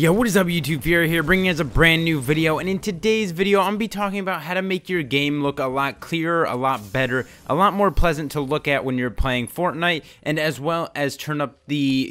Yo, what is up YouTube? Fury here, bringing us a brand new video, and in today's video I'm gonna be talking about how to make your game look a lot clearer, a lot better, a lot more pleasant to look at when you're playing Fortnite, and as well as turn up the,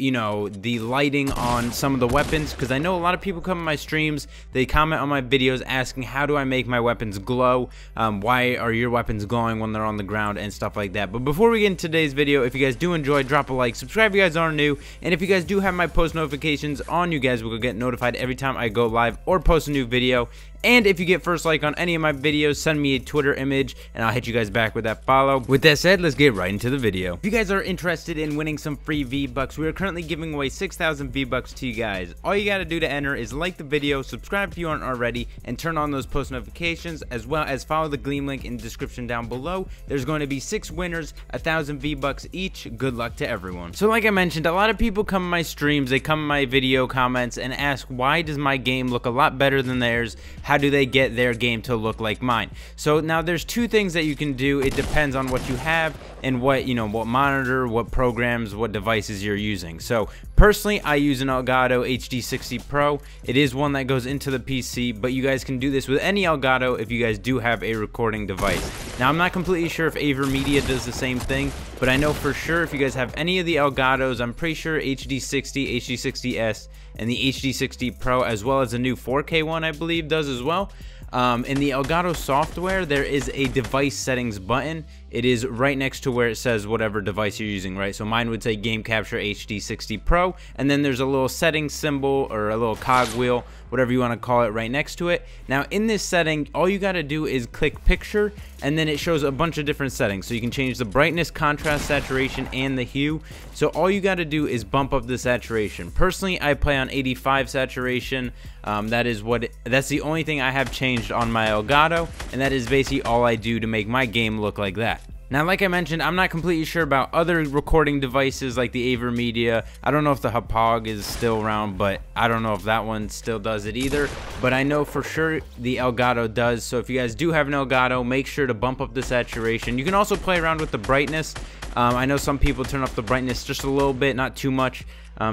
the lighting on some of the weapons, because I know a lot of people come on my streams, they comment on my videos asking how do I make my weapons glow, why are your weapons glowing when they're on the ground and stuff like that. But before we get into today's video, if you guys do enjoy, drop a like, subscribe if you guys are new, and if you guys do have my post notifications on, you guys will get notified every time I go live or post a new video. And if you get first like on any of my videos, send me a Twitter image and I'll hit you guys back with that follow. With that said, let's get right into the video. If you guys are interested in winning some free V-Bucks, we are currently giving away 6,000 V-Bucks to you guys. All you gotta do to enter is like the video, subscribe if you aren't already, and turn on those post notifications, as well as follow the Gleam link in the description down below. There's going to be 6 winners, 1,000 V-Bucks each. Good luck to everyone. So like I mentioned, a lot of people come in my streams, they come in my video comments and ask, why does my game look a lot better than theirs? How do they get their game to look like mine? So now there's two things that you can do. It depends on what you have and what what monitor, what programs, what devices you're using. So personally, I use an Elgato HD60 Pro. It is one that goes into the PC, but you guys can do this with any Elgato if you guys do have a recording device. Now I'm not completely sure if FuRyTV does the same thing, but I know for sure if you guys have any of the Elgatos, I'm pretty sure HD60, HD60S, and the HD60 Pro, as well as the new 4K one I believe does as well. In the Elgato software, there is a device settings button. It is right next to where it says whatever device you're using, right? So mine would say Game Capture HD60 Pro, and then there's a little settings symbol or a little cog wheel, whatever you want to call it, right next to it. Now in this setting, all you got to do is click picture, and then it shows a bunch of different settings. So you can change the brightness, contrast, saturation, and the hue. So all you got to do is bump up the saturation. Personally, I play on 85 saturation. That's the only thing I have changed on my Elgato, and that is basically all I do to make my game look like that. Now, like I mentioned, I'm not completely sure about other recording devices like the FuRyTV. I don't know if the Hapog is still around, but I don't know if that one still does it either. But I know for sure the Elgato does. So if you guys do have an Elgato, make sure to bump up the saturation. You can also play around with the brightness. I know some people turn up the brightness just a little bit, not too much.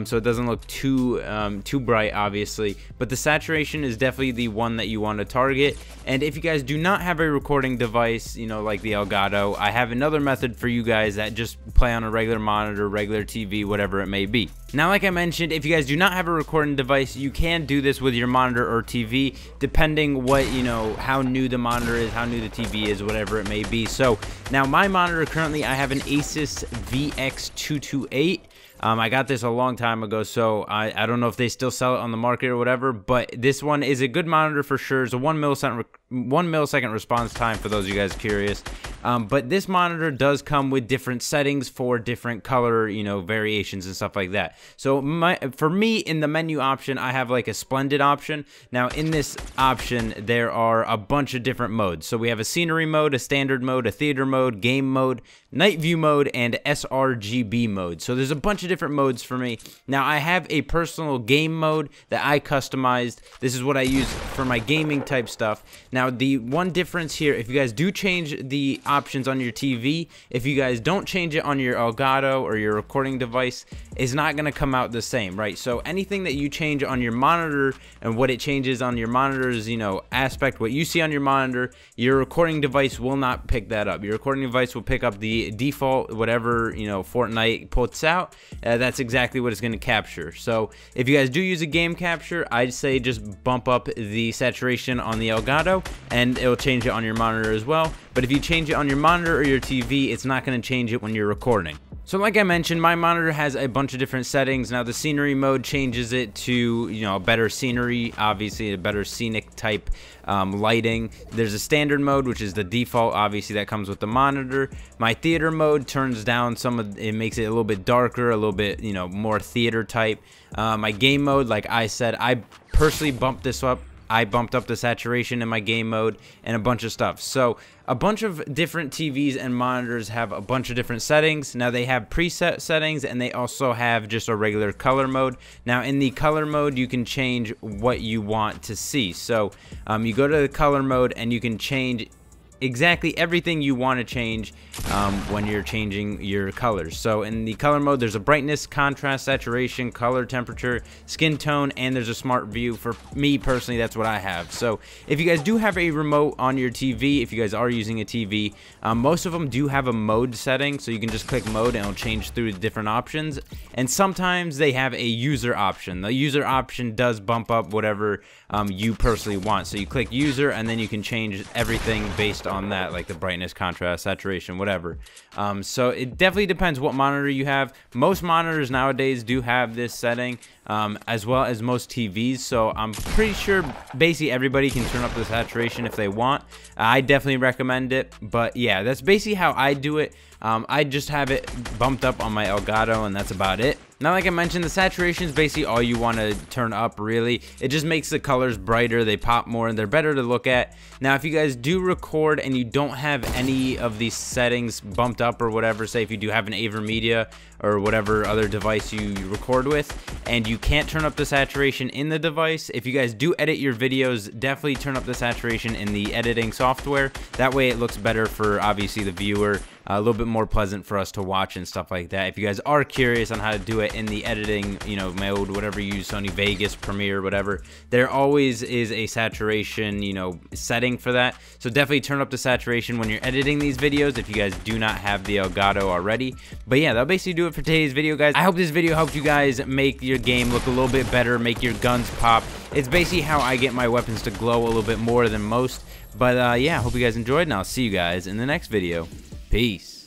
So it doesn't look too bright, obviously, but the saturation is definitely the one that you want to target. And if you guys do not have a recording device, like the Elgato, I have another method for you guys that just play on a regular monitor, regular TV, whatever it may be. Now, like I mentioned, if you guys do not have a recording device, you can do this with your monitor or TV, depending what, how new the monitor is, how new the TV is, whatever it may be. So now my monitor currently, I have an Asus VX228. I got this a long time ago, so I don't know if they still sell it on the market or whatever, but this one is a good monitor for sure. It's a 1 millisecond response time for those of you guys curious. But this monitor does come with different settings for different color, variations and stuff like that. So for me, in the menu option, I have like a splendid option. Now in this option, there are a bunch of different modes. So we have a scenery mode, a standard mode, a theater mode, game mode, night view mode, and sRGB mode. So there's a bunch of different modes for me. Now I have a personal game mode that I customized. This is what I use for my gaming type stuff. Now the one difference here, if you guys do change the options on your TV, if you guys don't change it on your Elgato or your recording device, is not going to come out the same, right? So anything that you change on your monitor and what it changes on your monitor's aspect, what you see on your monitor, your recording device will not pick that up. Your recording device will pick up the default, whatever Fortnite puts out. That's exactly what it's going to capture. So if you guys do use a game capture, I'd say just bump up the saturation on the Elgato and it'll change it on your monitor as well. But if you change it on your monitor or your TV, it's not going to change it when you're recording. So like I mentioned, my monitor has a bunch of different settings. Now the scenery mode changes it to, better scenery, obviously a better scenic type lighting. There's a standard mode, which is the default, obviously that comes with the monitor. My theater mode turns down it makes it a little bit darker, a little bit, more theater type. My game mode, like I said, I personally bumped this up. I bumped up the saturation in my game mode and a bunch of stuff. So a bunch of different TVs and monitors have a bunch of different settings. Now they have preset settings and they also have just a regular color mode. Now in the color mode, you can change what you want to see. So you go to the color mode and you can change exactly everything you want to change when you're changing your colors. So in the color mode, there's a brightness, contrast, saturation, color, temperature, skin tone, and there's a smart view. For me personally, that's what I have. So if you guys do have a remote on your TV, if you guys are using a TV, most of them do have a mode setting, so you can just click mode and it'll change through the different options. And sometimes they have a user option. The user option does bump up whatever you personally want. So you click user and then you can change everything based on that, like the brightness, contrast, saturation, whatever. So it definitely depends what monitor you have. Most monitors nowadays do have this setting, as well as most TVs. So I'm pretty sure basically everybody can turn up the saturation if they want. I definitely recommend it. But yeah, that's basically how I do it. I just have it bumped up on my Elgato, and that's about it. Now, like I mentioned, the saturation is basically all you want to turn up, really. It just makes the colors brighter, they pop more, and they're better to look at. Now, if you guys do record and you don't have any of these settings bumped up or whatever, say if you do have an AverMedia or whatever other device you record with, and you can't turn up the saturation in the device, if you guys do edit your videos, definitely turn up the saturation in the editing software. That way it looks better for, obviously, the viewer. A little bit more pleasant for us to watch and stuff like that. If you guys are curious on how to do it in the editing, mode, whatever you use, Sony Vegas, Premiere, whatever, there always is a saturation, setting for that. So definitely turn up the saturation when you're editing these videos if you guys do not have the Elgato already. But yeah, that'll basically do it for today's video, guys. I hope this video helped you guys make your game look a little bit better, make your guns pop. It's basically how I get my weapons to glow a little bit more than most. But yeah, I hope you guys enjoyed, and I'll see you guys in the next video. Peace.